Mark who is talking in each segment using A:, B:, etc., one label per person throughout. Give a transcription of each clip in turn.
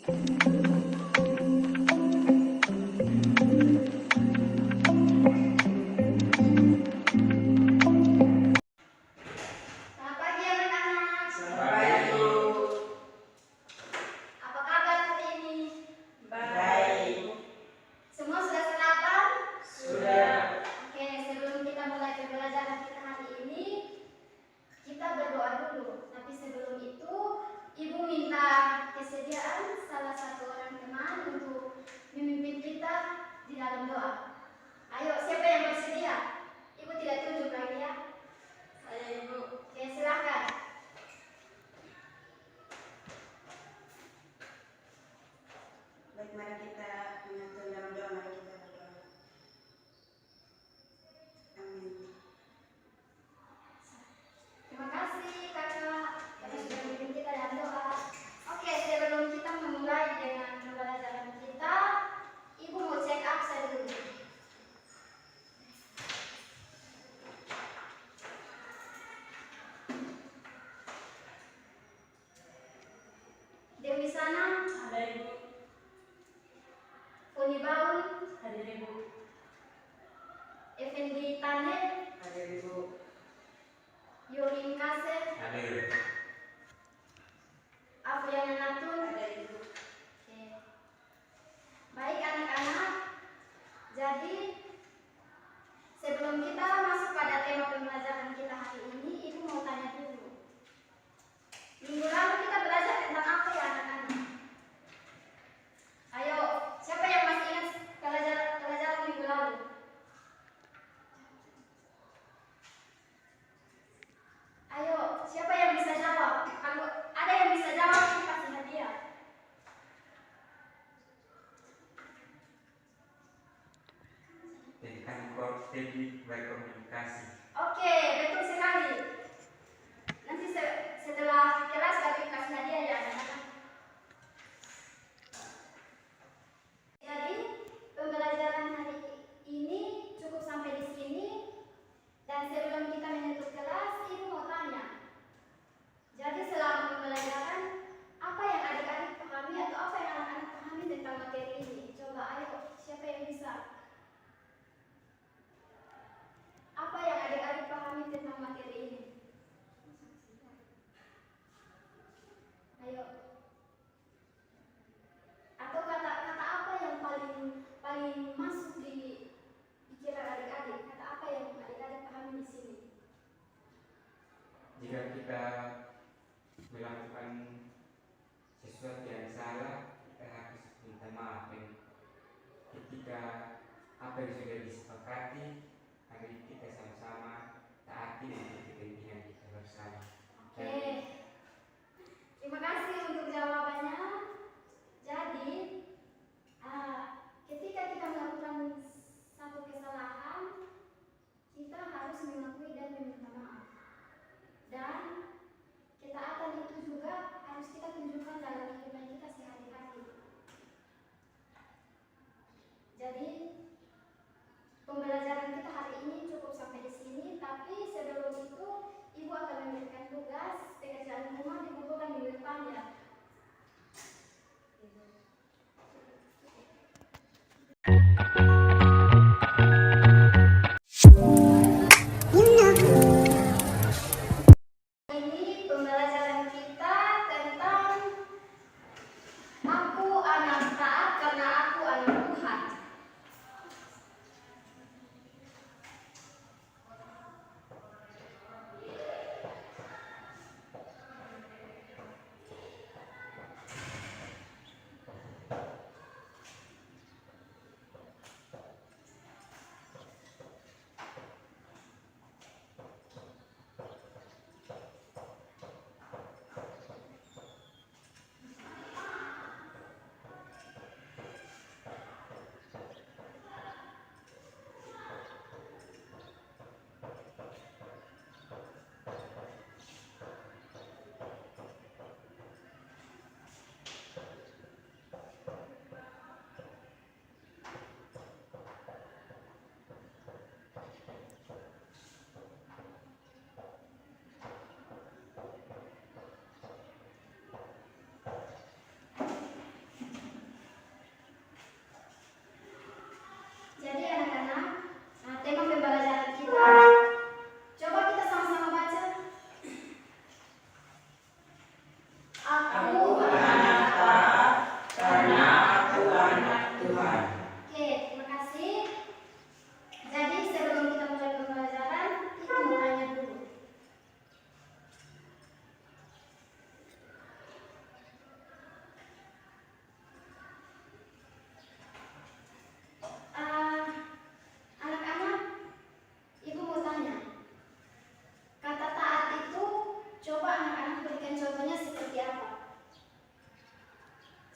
A: Selamat pagi anak-anak.
B: Selamat pagi, Bu.
A: Apa kabar hari ini?
B: Baik.
A: Semua sudah sarapan?
B: Sudah.
A: Oke, sebelum kita mulai pembelajaran kita hari ini, kita berdoa dulu. Tapi sebelum itu, Ibu minta kesediaan salah satu orang teman untuk memimpin kita di dalam doa. Ayo, siapa yang bersedia? Ibu tidak tunjuk lagi ya.
B: Saya, Ibu.
A: Oke, silakan.
B: Baik, mari kita menyatu dalam doa, mari kita berdoa. Amin.
A: Terima kasih kakak karena sudah memimpin kita dalam doa. Oke, sebelum kita memulai dengan pembelajaran kita, Ibu mau check up saya dulu. Dewi sana,
B: Ada, Ibu.
A: Uni Baun,
B: Hadir, Ibu.
A: Effendi Tane,
B: Hadir, Ibu.
A: Yorin Kase,
C: Hadir.
A: Afriana Natun.
B: Ada, Ibu.
A: Oke. Baik anak-anak, jadi sebelum kita masuk pada tema pembelajaran kita hari ini, Ibu mau tanya dulu. Minggu lalu kita belajar tentang apa ya anak-anak? Ayo, siapa yang masih ingat pelajaran minggu lalu? Ayo, siapa yang bisa jawab? Kalau ada yang bisa jawab, kita kasih hadiah.
C: Teknik berkomunikasi.
A: Oke, betul sekali. Nanti setelah kelas kami kasih hadiah ya anak-anak. Jadi pembelajaran hari ini cukup sampai di sini. Dan sebelum kita menutup kelas, Ibu mau tanya. Jadi selama pembelajaran, apa yang adik-adik pahami atau apa yang anak-anak pahami tentang materi ini? Coba ayo, siapa yang bisa? Apa yang adik-adik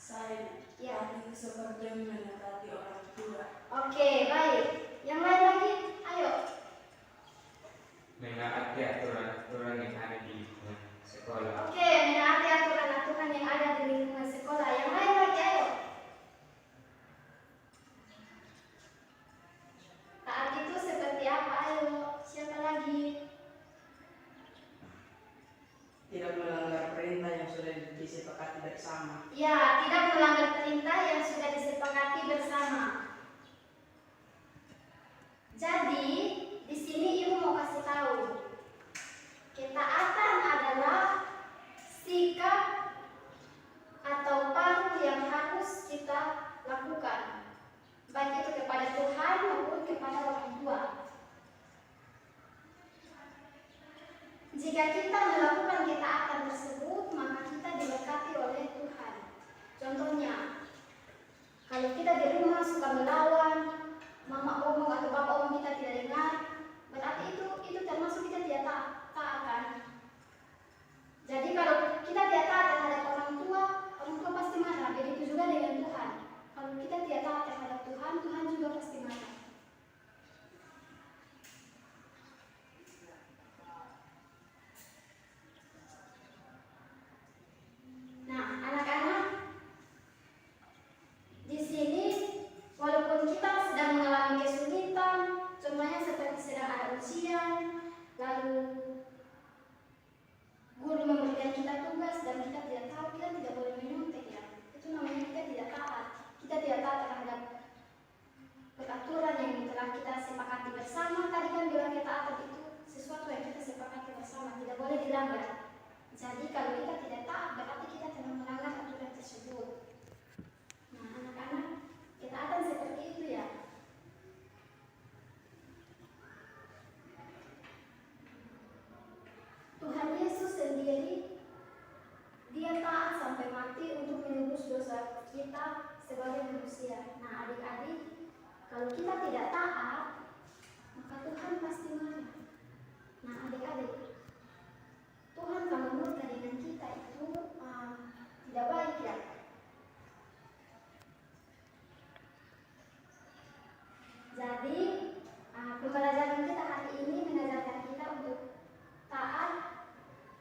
B: Saya
A: Ya.
B: paling seperti mendekati orang tua.
A: Oke, baik. Yang lain lagi? Ayo.
C: Menaati aturan-aturan yang ada di lingkungan sekolah.
A: Oke, menaati aturan-aturan yang ada di lingkungan sekolah. Yang lain lagi, ayo. Taat itu seperti apa? Ayo, siapa lagi?
B: Tidak melanggar perintah yang sudah disepakati bersama.
A: Ya, tidak melanggar perintah yang sudah disepakati bersama. Jadi, di sini ibu mau kasih tahu, ketaatan adalah sikap atau paru yang harus kita lakukan, baik itu kepada Tuhan maupun kepada orang tua. Jika kita melakukan ketaatan tersebut, maka kita diberkati oleh Tuhan. Contohnya, kalau kita di rumah suka melawan, mama ngomong atau bapak ngomong kita tidak dengar, berarti itu termasuk kita tidak taat kan? Jadi kalau kita tidak taat terhadap orang tua pasti marah. Begitu juga dengan Tuhan. Kalau kita tidak taat terhadap Tuhan, Tuhan juga pasti marah. Nah, anak-anak, di sini walaupun kita sedang mengalami kesulitan, contohnya seperti sedang ada ujian, lalu guru memberikan kita tugas dan kita tidak tahu, kita tidak boleh menyontek ya. Itu namanya kita tidak taat. Kita tidak taat terhadap peraturan yang telah kita sepakati bersama. Tadi kan bilang ketaatan itu sesuatu yang kita sepakati bersama, tidak boleh dilanggar. Jadi kalau kita tidak taat, berarti kita telah melanggar aturan tersebut. Nah, anak-anak, ketaatan seperti itu ya. Tuhan Yesus sendiri, dia taat sampai mati untuk menebus dosa kita sebagai manusia. Nah, adik-adik, kalau kita tidak taat, maka Tuhan pasti marah. Nah, adik-adik, Tuhan kalau murka dengan kita itu tidak baik ya. Jadi, pembelajaran kita hari ini mengajarkan kita untuk taat,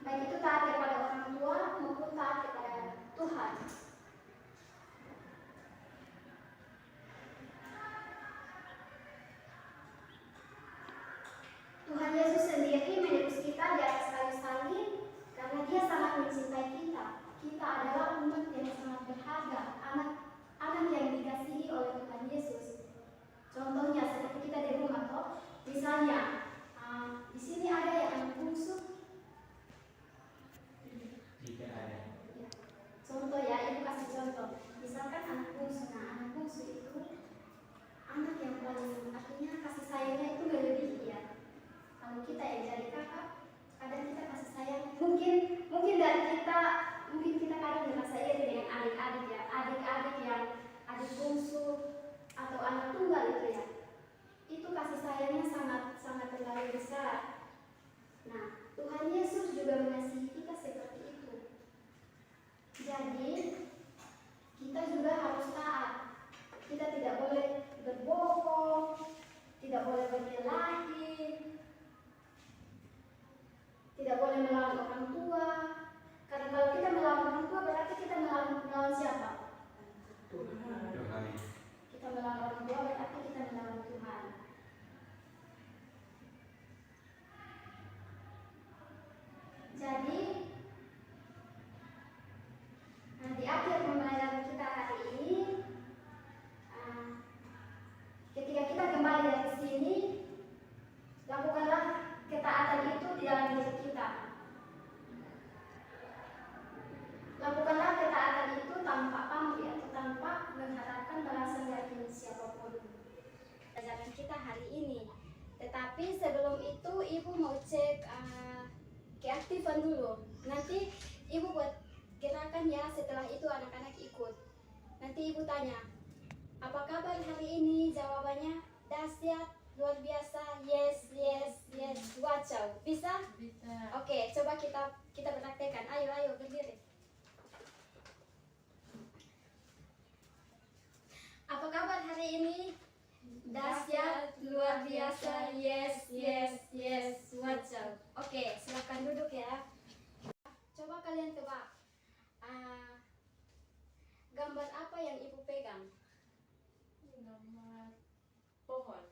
A: baik itu taat kepada orang tua maupun taat kepada Tuhan. Tuhan Yesus sendiri menebus kita di atas kayu salib karena Dia sangat mencintai kita. Kita adalah umat yang sangat berharga, anak yang dikasihi oleh Tuhan Yesus. Contohnya seperti kita di rumah toh, misalnya di sini ada yang anak bungsu.
C: Tidak ada.
A: Ya. Contoh ya, ibu kasih contoh. Misalkan anak bungsu, nah anak bungsu itu anak yang paling, artinya kasih sayangnya itu melebihi ya. Kalau kita yang jadi kakak, kadang kita kasih sayang. Mungkin dari kita, mungkin kita kadang merasa iri dengan adik-adik ya, adik-adik yang adik bungsu atau anak tunggal itu ya. Itu kasih sayangnya sangat terlalu besar. Nah, Tuhan Yesus juga mengasihi kita seperti itu. Jadi, kita juga harus taat. Kita tidak boleh berbohong, tidak boleh berkelahi, tidak boleh melawan orang tua. Karena kalau kita melawan orang tua, berarti kita melawan siapa?
C: Tuhan.
A: Kita melawan orang tua, berarti kita melawan Tuhan. Jadi, di akhir pembelajaran kita hari ini, ketika kita kembali dari sini, lakukanlah ketaatan itu di dalam diri kita. Lakukanlah ketaatan itu tanpa pamrih atau tanpa mengharapkan balasan dari siapapun. Pelajaran kita hari ini. Tetapi sebelum itu ibu mau cek keaktifan dulu. Nanti ibu buat gerakan ya, setelah itu anak-anak ikut. Nanti ibu tanya, apa kabar hari ini? Jawabannya dahsyat, luar biasa, yes, yes, yes, wacau. Bisa?
D: Bisa.
A: Oke, coba kita praktekkan. Ayo berdiri.
D: Nama pohon.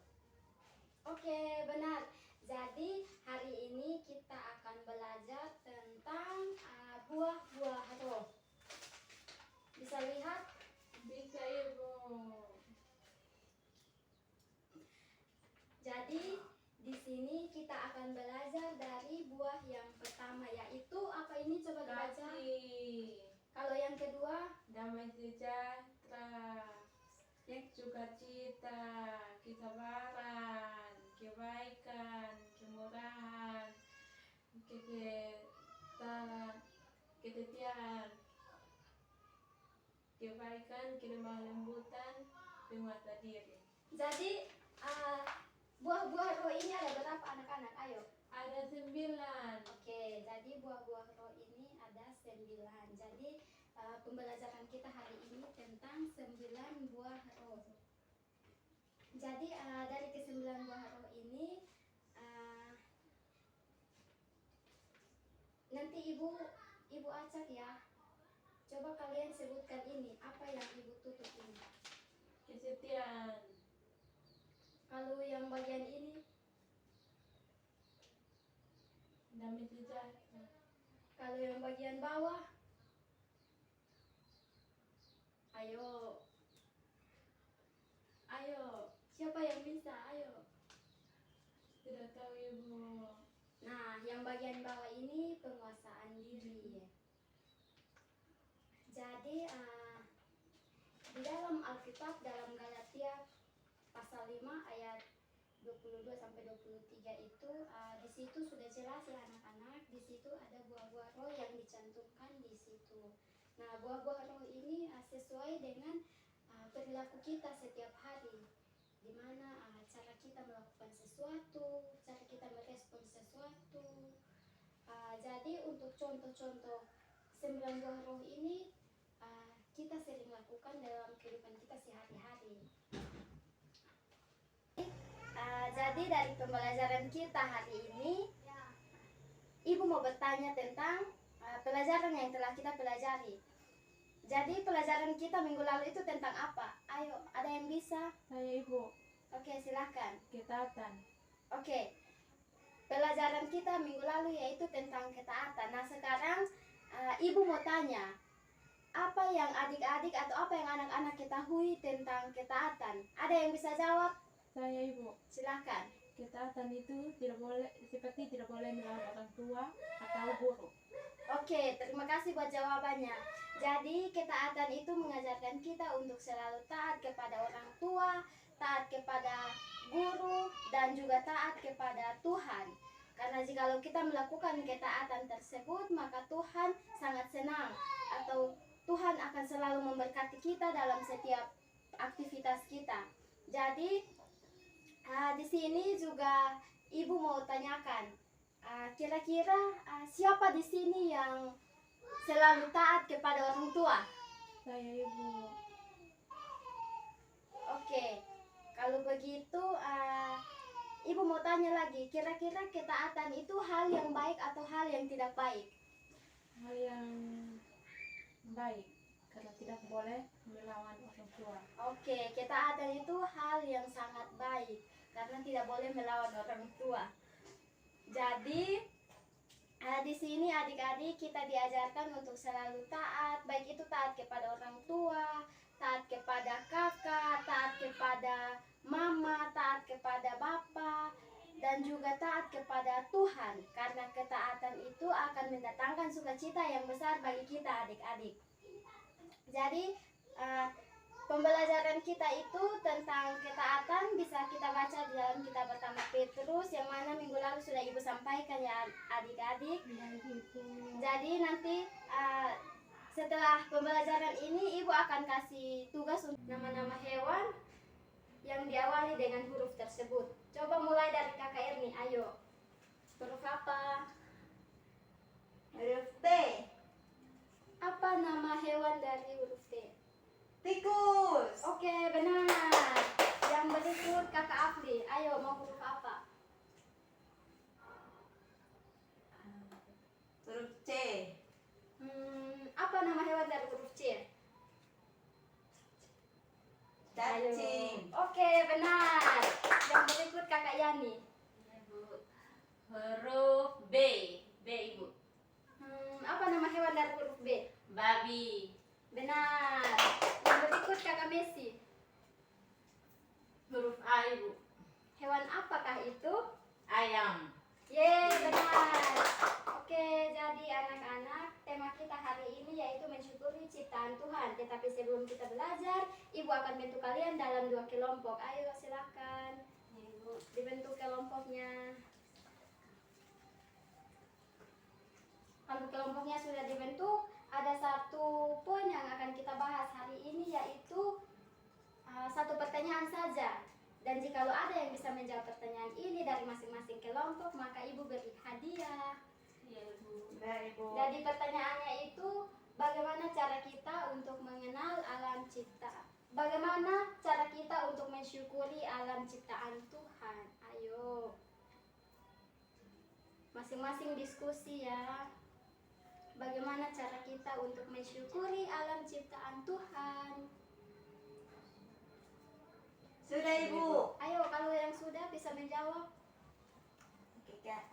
A: Oke, benar. Jadi hari ini kita akan belajar tentang buah-buah roh. Bisa lihat?
D: Bisa Ibu.
A: Jadi di sini kita akan belajar dari buah yang pertama, yaitu apa ini, coba dibaca.
D: Kasih.
A: Kalau yang kedua,
D: Damai sejahtera. Sukacita, kesabaran, kebaikan, kemurahan, kesetiaan, kebaikan, kelemah lembutan, penguasa diri.
A: jadi buah-buah roh ini ada berapa anak-anak? Ayo.
D: Ada 9.
A: Oke, jadi buah-buah roh ini ada 9. Jadi pembelajaran kita hari ini tentang 9 buah roh. Jadi dari ke-9 buah roh ini nanti ibu acak ya. Coba kalian sebutkan ini, apa yang ibu tutup ini?
D: Kesetiaan,
A: Kalau yang bagian ini,
D: damai sejahtera,
A: kalau yang bagian bawah, ayo, siapa yang bisa? Ayo.
D: tidak tahu Ibu.
A: Nah, yang bagian bawah ini penguasaan diri. Jadi di dalam Alkitab, dalam Galatia pasal 5 ayat 22 sampai 23 itu di situ sudah jelas ya anak-anak, di situ ada buah-buah roh yang dicantumkan di situ. Nah, buah-buah roh ini sesuai dengan perilaku kita setiap hari, di mana cara kita melakukan sesuatu, cara kita merespon sesuatu. Jadi untuk contoh-contoh 9 buah roh ini kita sering lakukan dalam kehidupan kita sehari-hari. Jadi dari pembelajaran kita hari ini, Ibu mau bertanya tentang pelajaran yang telah kita pelajari. Jadi pelajaran kita minggu lalu itu tentang apa? Ayo, ada yang bisa?
D: Saya Ibu.
A: Oke, silakan.
D: Ketaatan.
A: Oke, pelajaran kita minggu lalu yaitu tentang ketaatan. Nah, sekarang Ibu mau tanya, apa yang adik-adik atau apa yang anak-anak ketahui tentang ketaatan? Ada yang bisa jawab?
D: Saya Ibu.
A: Silakan.
D: Ketaatan itu tidak boleh melawan orang tua atau guru.
A: Oke, terima kasih buat jawabannya. Jadi ketaatan itu mengajarkan kita untuk selalu taat kepada orang tua, taat kepada guru, dan juga taat kepada Tuhan. Karena jikalau kita melakukan ketaatan tersebut, maka Tuhan sangat senang, atau Tuhan akan selalu memberkati kita dalam setiap aktivitas kita. Jadi di sini juga Ibu mau tanyakan, kira-kira siapa di sini yang selalu taat kepada orang tua?
D: Saya Ibu.
A: Oke, kalau begitu Ibu mau tanya lagi, kira-kira ketaatan itu hal yang baik atau hal yang tidak baik?
D: Hal yang baik, karena tidak boleh melawan orang tua.
A: Oke, ketaatan itu hal yang sangat baik karena tidak boleh melawan orang tua. Jadi di sini adik-adik kita diajarkan untuk selalu taat, baik itu taat kepada orang tua, taat kepada kakak, taat kepada mama, taat kepada bapak, dan juga taat kepada Tuhan. Karena ketaatan itu akan mendatangkan sukacita yang besar bagi kita adik-adik. Jadi pembelajaran kita itu tentang ketaatan bisa kita baca di dalam kitab pertama Petrus yang mana minggu lalu sudah Ibu sampaikan ya adik-adik. Jadi nanti setelah pembelajaran ini Ibu akan kasih tugas untuk nama-nama hewan yang diawali dengan huruf tersebut. Coba mulai dari Kakak Erni, ayo. Huruf apa?
B: Huruf T.
A: Apa nama hewan dari huruf T?
B: Tikus.
A: Oke, benar. Yang berikut Kakak Afli. Ayo, mau huruf apa?
B: Huruf C.
A: Apa nama hewan dari huruf C?
B: Cacing.
A: Oke, benar. Yang berikut Kakak Yani.
E: Ibu. Huruf B. B, Ibu.
A: Apa nama hewan dari huruf B?
E: Babi.
A: Benar. Yang berikut Kakak Messi.
E: Huruf A, Ibu.
A: Hewan apakah itu?
E: Ayam.
A: Yeay, benar. Oke, jadi anak-anak, tema kita hari ini yaitu mensyukuri ciptaan Tuhan. Tetapi sebelum kita belajar, Ibu akan bentuk kalian dalam 2 kelompok. Ayo, silakan. Ibu, dibentuk kelompoknya. Kalau kelompoknya sudah dibentuk, ada satu poin yang akan kita bahas hari ini yaitu satu pertanyaan saja. Dan jika ada yang bisa menjawab pertanyaan ini dari masing-masing kelompok, maka Ibu beri hadiah.
E: Iya, Ibu.
B: Baik, Ibu.
A: Jadi pertanyaannya itu, bagaimana cara kita untuk mengenal alam cipta? Bagaimana cara kita untuk mensyukuri alam ciptaan Tuhan? Ayo. Masing-masing diskusi ya. Bagaimana cara kita untuk mensyukuri alam ciptaan Tuhan?
B: Sudah, Ibu.
A: Ayo, kalau yang sudah bisa menjawab.
B: Oke, Kak.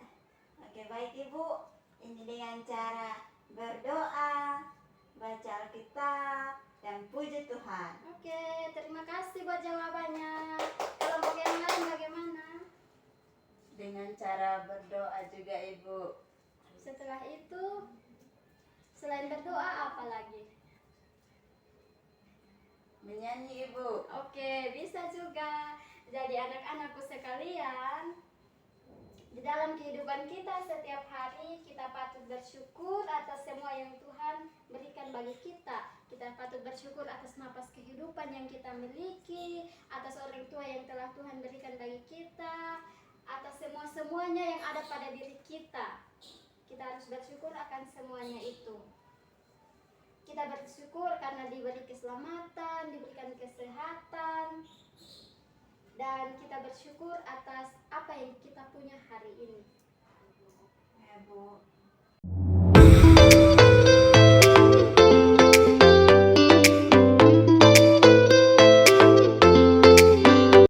B: Oke, baik, Ibu. Ini dengan cara berdoa, baca Alkitab, dan puji Tuhan.
A: Oke, terima kasih buat jawabannya. Kelompok yang lain bagaimana?
B: Dengan cara berdoa juga, Ibu.
A: Setelah itu, selain berdoa apa lagi?
B: Menyanyi, Ibu.
A: Oke, bisa juga. Jadi anak-anakku sekalian, di dalam kehidupan kita setiap hari kita patut bersyukur atas semua yang Tuhan berikan bagi kita. Kita patut bersyukur atas napas kehidupan yang kita miliki, atas orang tua yang telah Tuhan berikan bagi kita, atas semua-semuanya yang ada pada diri kita. Kita harus bersyukur akan semuanya itu. Kita bersyukur karena diberi keselamatan, diberikan kesehatan, dan kita bersyukur atas apa yang kita punya hari ini.
B: Ya, Bu.